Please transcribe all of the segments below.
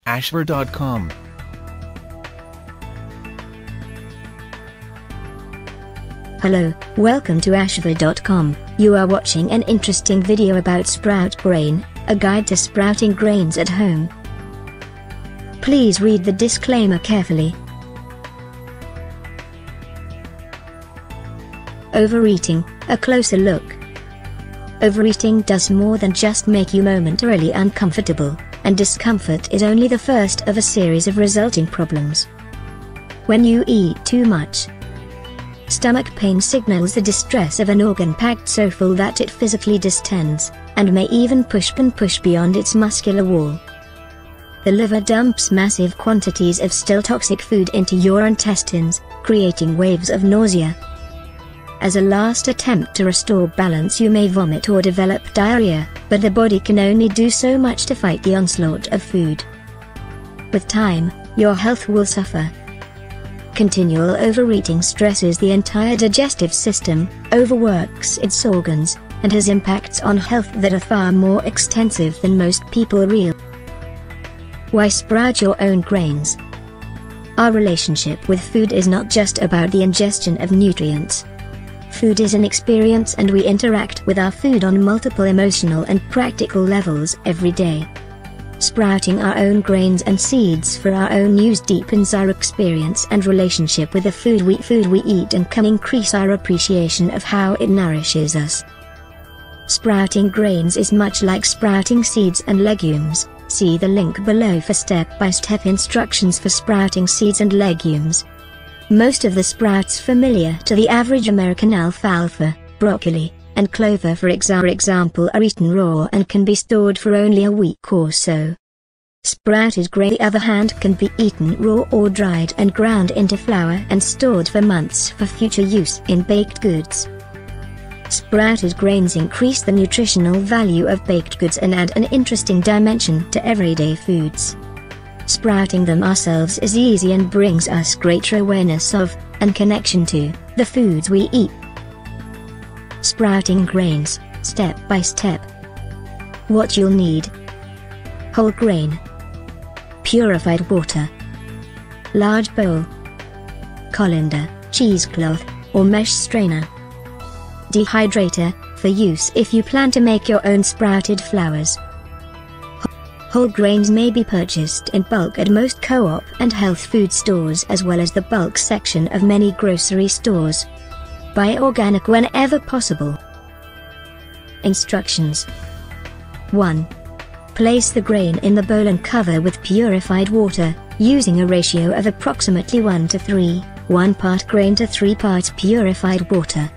Ashver.com. Hello, welcome to Ashver.com. You are watching an interesting video about Sprout Grain, a guide to sprouting grains at home. Please read the disclaimer carefully. Overeating, a closer look. Overeating does more than just make you momentarily uncomfortable, and discomfort is only the first of a series of resulting problems. When you eat too much, stomach pain signals the distress of an organ packed so full that it physically distends, and may even push beyond its muscular wall. The liver dumps massive quantities of still toxic food into your intestines, creating waves of nausea. As a last attempt to restore balance, you may vomit or develop diarrhea, but the body can only do so much to fight the onslaught of food. With time, your health will suffer. Continual overeating stresses the entire digestive system, overworks its organs, and has impacts on health that are far more extensive than most people realize. Why sprout your own grains? Our relationship with food is not just about the ingestion of nutrients. Food is an experience, and we interact with our food on multiple emotional and practical levels every day. Sprouting our own grains and seeds for our own use deepens our experience and relationship with the food we eat, and can increase our appreciation of how it nourishes us. Sprouting grains is much like sprouting seeds and legumes. See the link below for step-by-step instructions for sprouting seeds and legumes. Most of the sprouts familiar to the average American, alfalfa, broccoli, and clover for example, are eaten raw and can be stored for only a week or so. Sprouted grain, on the other hand, can be eaten raw or dried and ground into flour and stored for months for future use in baked goods. Sprouted grains increase the nutritional value of baked goods and add an interesting dimension to everyday foods. Sprouting them ourselves is easy and brings us greater awareness of, and connection to, the foods we eat. Sprouting grains, step by step. What you'll need: whole grain, purified water, large bowl, colander, cheesecloth, or mesh strainer, dehydrator, for use if you plan to make your own sprouted flours. Whole grains may be purchased in bulk at most co-op and health food stores, as well as the bulk section of many grocery stores. Buy organic whenever possible. Instructions: 1. Place the grain in the bowl and cover with purified water, using a ratio of approximately 1 to 3, 1 part grain to 3 parts purified water.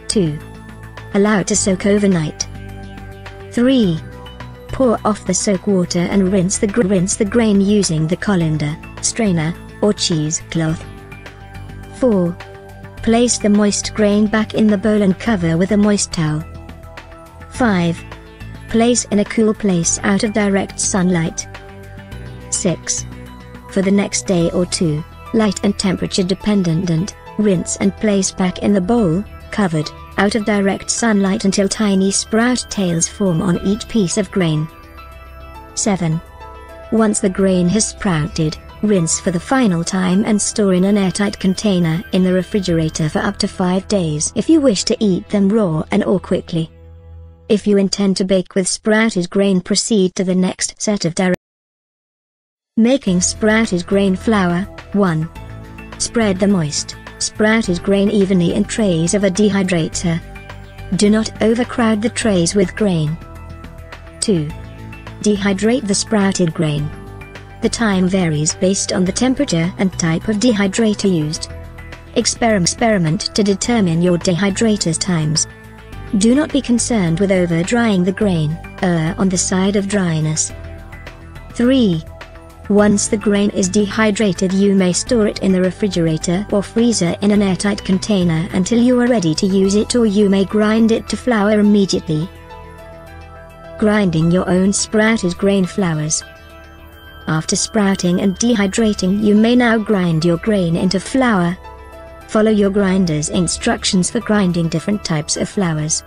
2. Allow it to soak overnight. 3. Pour off the soak water and rinse the grain using the colander, strainer, or cheesecloth. 4. Place the moist grain back in the bowl and cover with a moist towel. 5. Place in a cool place out of direct sunlight. 6. For the next day or two, light and temperature dependent, rinse and place back in the bowl, covered, out of direct sunlight until tiny sprout tails form on each piece of grain. 7. Once the grain has sprouted, rinse for the final time and store in an airtight container in the refrigerator for up to 5 days if you wish to eat them raw or quickly. If you intend to bake with sprouted grain, proceed to the next set of directions. Making sprouted grain flour. 1. Spread the moist, sprouted grain evenly in trays of a dehydrator. Do not overcrowd the trays with grain. 2. Dehydrate the sprouted grain. The time varies based on the temperature and type of dehydrator used. Experiment to determine your dehydrator's times. Do not be concerned with over-drying the grain, err on the side of dryness. 3. Once the grain is dehydrated, you may store it in the refrigerator or freezer in an airtight container until you are ready to use it, or you may grind it to flour immediately. Grinding your own sprouted grain flours. After sprouting and dehydrating, you may now grind your grain into flour. Follow your grinder's instructions for grinding different types of flours.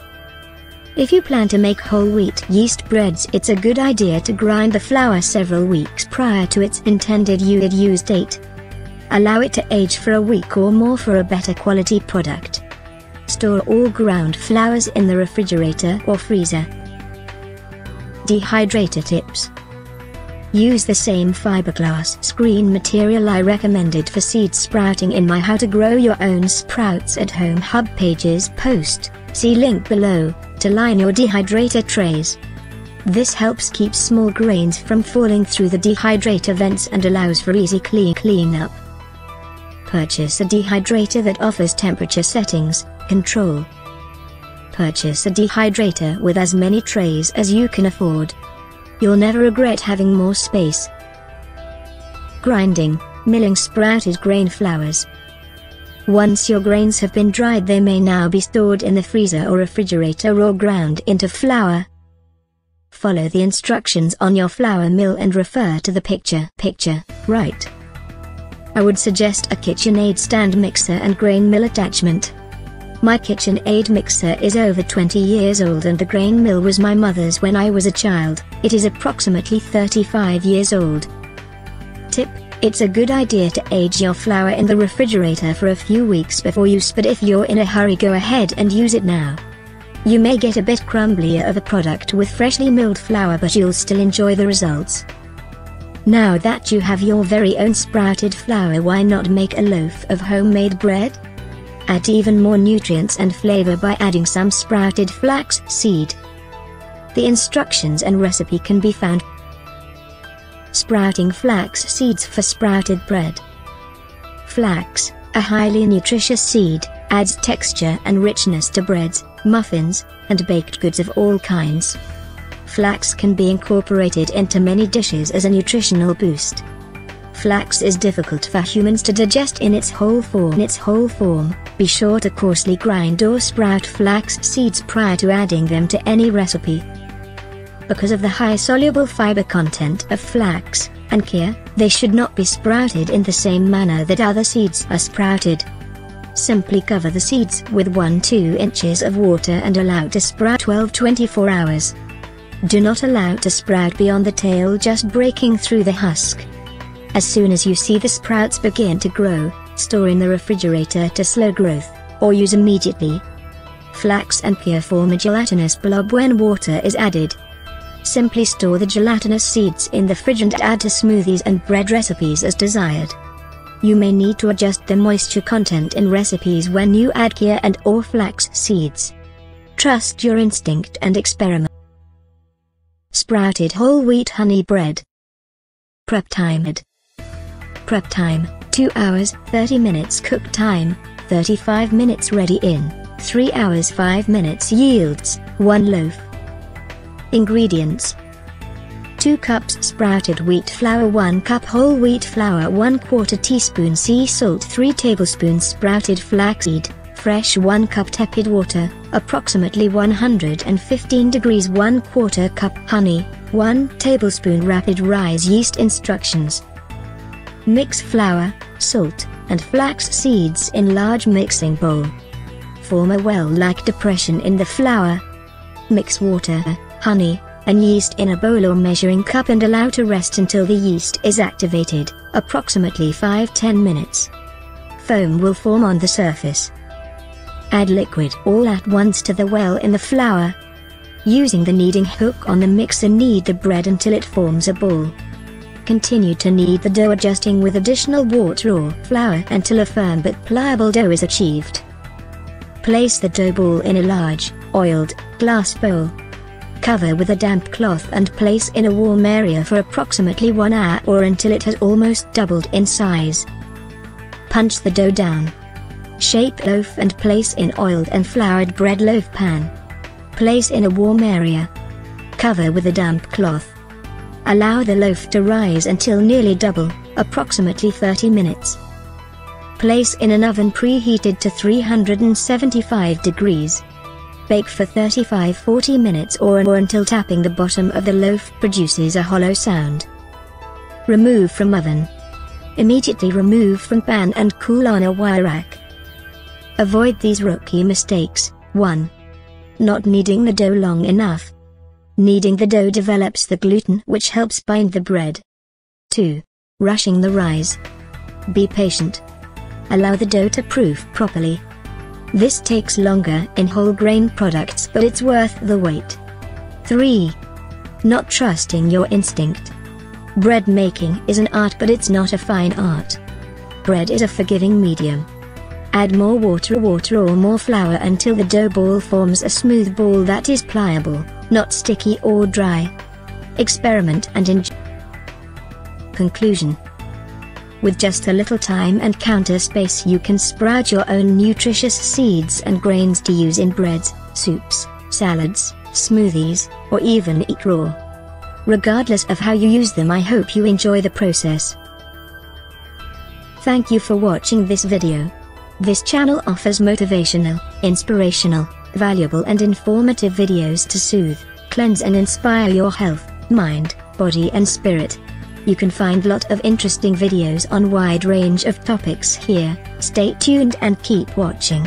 If you plan to make whole wheat yeast breads, it's a good idea to grind the flour several weeks prior to its intended use date. Allow it to age for a week or more for a better quality product. Store all ground flours in the refrigerator or freezer. Dehydrator tips. Use the same fiberglass screen material I recommended for seed sprouting in my How to Grow Your Own Sprouts at Home Hub pages post, see link below, to line your dehydrator trays. This helps keep small grains from falling through the dehydrator vents and allows for easy cleanup. Purchase a dehydrator that offers temperature settings control. Purchase a dehydrator with as many trays as you can afford. You'll never regret having more space. Grinding, milling sprouted grain flours. Once your grains have been dried, they may now be stored in the freezer or refrigerator or ground into flour. Follow the instructions on your flour mill and refer to the picture right. I would suggest a KitchenAid stand mixer and grain mill attachment. My KitchenAid mixer is over 20 years old and the grain mill was my mother's when I was a child. It is approximately 35 years old. Tip: it's a good idea to age your flour in the refrigerator for a few weeks before use, but if you're in a hurry, go ahead and use it now. You may get a bit crumblier of a product with freshly milled flour, but you'll still enjoy the results. Now that you have your very own sprouted flour, why not make a loaf of homemade bread? Add even more nutrients and flavor by adding some sprouted flax seed. The instructions and recipe can be found. Sprouting flax seeds for sprouted bread. Flax, a highly nutritious seed, adds texture and richness to breads, muffins, and baked goods of all kinds. Flax can be incorporated into many dishes as a nutritional boost. Flax is difficult for humans to digest in its whole form. Be sure to coarsely grind or sprout flax seeds prior to adding them to any recipe. Because of the high soluble fiber content of flax and chia, they should not be sprouted in the same manner that other seeds are sprouted. Simply cover the seeds with 1-2 inches of water and allow to sprout 12-24 hours. Do not allow to sprout beyond the tail, just breaking through the husk. As soon as you see the sprouts begin to grow, store in the refrigerator to slow growth, or use immediately. Flax and chia form a gelatinous blob when water is added. Simply store the gelatinous seeds in the fridge and add to smoothies and bread recipes as desired. You may need to adjust the moisture content in recipes when you add chia and or flax seeds. Trust your instinct and experiment. Sprouted whole wheat honey bread. Prep time: 2 hours 30 minutes. Cook time: 35 minutes. Ready in 3 hours 5 minutes. Yields: 1 loaf. Ingredients: 2 cups sprouted wheat flour, 1 cup whole wheat flour, 1/4 teaspoon sea salt, 3 tablespoons sprouted flaxseed, fresh, 1 cup tepid water, approximately 115 degrees, 1/4 cup honey, 1 tablespoon rapid rise yeast. Instructions: mix flour, salt, and flax seeds in large mixing bowl. Form a well-like depression in the flour. Mix water, honey, and yeast in a bowl or measuring cup and allow to rest until the yeast is activated, approximately 5-10 minutes. Foam will form on the surface. Add liquid all at once to the well in the flour. Using the kneading hook on the mixer, knead the bread until it forms a ball. Continue to knead the dough, adjusting with additional water or flour until a firm but pliable dough is achieved. Place the dough ball in a large, oiled, glass bowl. Cover with a damp cloth and place in a warm area for approximately 1 hour or until it has almost doubled in size. Punch the dough down. Shape loaf and place in oiled and floured bread loaf pan. Place in a warm area. Cover with a damp cloth. Allow the loaf to rise until nearly double, approximately 30 minutes. Place in an oven preheated to 375 degrees. Bake for 35-40 minutes or until tapping the bottom of the loaf produces a hollow sound. Remove from oven. Immediately remove from pan and cool on a wire rack. Avoid these rookie mistakes. 1. Not kneading the dough long enough. Kneading the dough develops the gluten which helps bind the bread. 2. Rushing the rise. Be patient. Allow the dough to proof properly. This takes longer in whole grain products, but it's worth the wait. 3. Not trusting your instinct. Bread making is an art, but it's not a fine art. Bread is a forgiving medium. Add more water or more flour until the dough ball forms a smooth ball that is pliable, not sticky or dry. Experiment and enjoy. Conclusion. With just a little time and counter space, you can sprout your own nutritious seeds and grains to use in breads, soups, salads, smoothies, or even eat raw. Regardless of how you use them, I hope you enjoy the process. Thank you for watching this video. This channel offers motivational, inspirational, valuable and informative videos to soothe, cleanse and inspire your health, mind, body and spirit. You can find lot of interesting videos on wide range of topics here. Stay tuned and keep watching.